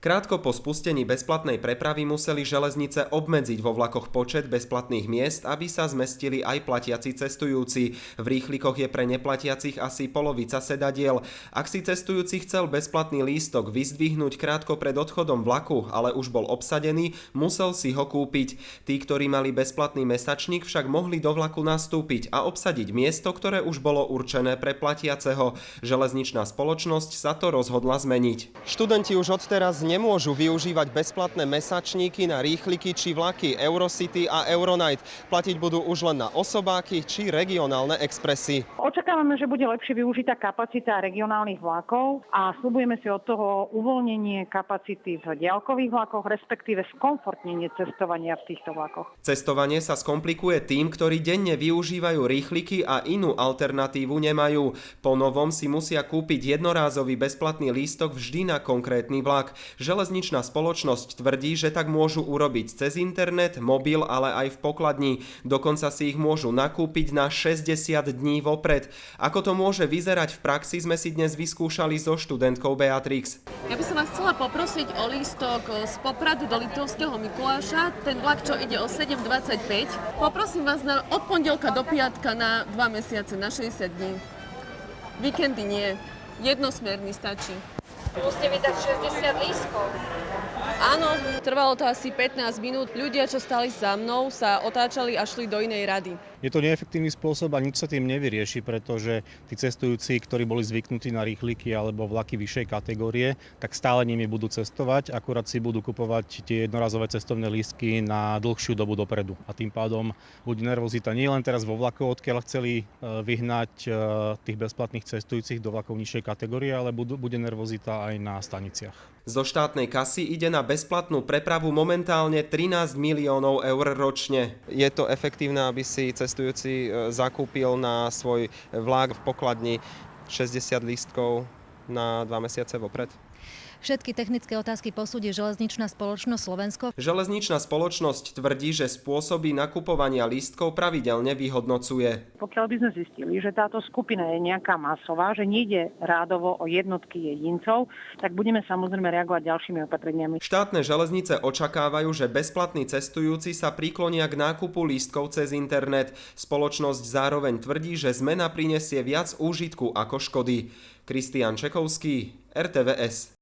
Krátko po spustení bezplatnej prepravy museli železnice obmedziť vo vlakoch počet bezplatných miest, aby sa zmestili aj platiaci cestujúci. V rýchlikoch je pre neplatiacich asi polovica sedadiel. Ak si cestujúci chcel bezplatný lístok vyzdvihnúť krátko pred odchodom vlaku, ale už bol obsadený, musel si ho kúpiť. Tí, ktorí mali bezplatný mesačník, však mohli do vlaku nastúpiť a obsadiť miesto, ktoré už bolo určené pre platiaceho. Železničná spoločnosť sa to rozhodla zmeniť. Študenti už odteraz nemôžu využívať bezplatné mesačníky na rýchliky či vlaky Eurocity a Euronight. Platiť budú už len na osobáky či regionálne expresy. Očakávame, že bude lepšie využitá kapacita regionálnych vlakov a sľubujeme si od toho uvoľnenie kapacity v diaľkových vlakoch, respektíve skomfortnenie cestovania v týchto vlakoch. Cestovanie sa skomplikuje tým, ktorí denne využívajú rýchliky a inú alternatívu nemajú. Po novom si musia kúpiť jednorázový bezplatný lístok vždy na konkrétny vlak. Železničná spoločnosť tvrdí, že tak môžu urobiť cez internet, mobil, ale aj v pokladni. Dokonca si ich môžu nakúpiť na 60 dní vopred. Ako to môže vyzerať v praxi, sme si dnes vyskúšali so študentkou Beatrix. Ja by som vás chcela poprosiť o lístok z Popradu do Liptovského Mikuláša, ten vlak, čo ide o 7:25. Poprosím vás od pondelka do piatka na 2 mesiace, na 60 dní. Víkendy nie, jednosmerný stačí. Musíte vydať 60 lístkov. Áno, trvalo to asi 15 minút. Ľudia, čo stali za mnou, sa otáčali a šli do inej rady. Je to neefektívny spôsob a nič sa tým nevyrieši, pretože tí cestujúci, ktorí boli zvyknutí na rýchliky alebo vlaky vyššej kategórie, tak stále nimi budú cestovať, akurát si budú kupovať tie jednorazové cestovné lístky na dlhšiu dobu dopredu. A tým pádom bude nervozita nie len teraz vo vlakoch, odkiaľ chceli vyhnať tých bezplatných cestujúcich do vlakov nižšej kategórie, ale bude nervozita aj na staniciach. Zo štátnej kasy ide na bezplatnú prepravu momentálne 13 miliónov eur ročne. Je to efektívne, aby si cestujúci zakúpil na svoj vlak v pokladni 60 lístkov na 2 mesiace vopred? Všetky technické otázky posúdi Železničná spoločnosť Slovensko. Železničná spoločnosť tvrdí, že spôsoby nakupovania lístkov pravidelne vyhodnocuje. Pokiaľ by sme zistili, že táto skupina je nejaká masová, že nejde rádovo o jednotky jedincov, tak budeme samozrejme reagovať ďalšími opatreniami. Štátne železnice očakávajú, že bezplatní cestujúci sa priklonia k nákupu lístkov cez internet. Spoločnosť zároveň tvrdí, že zmena prinesie viac úžitku ako škody. Kristián Čekovský, RTVS.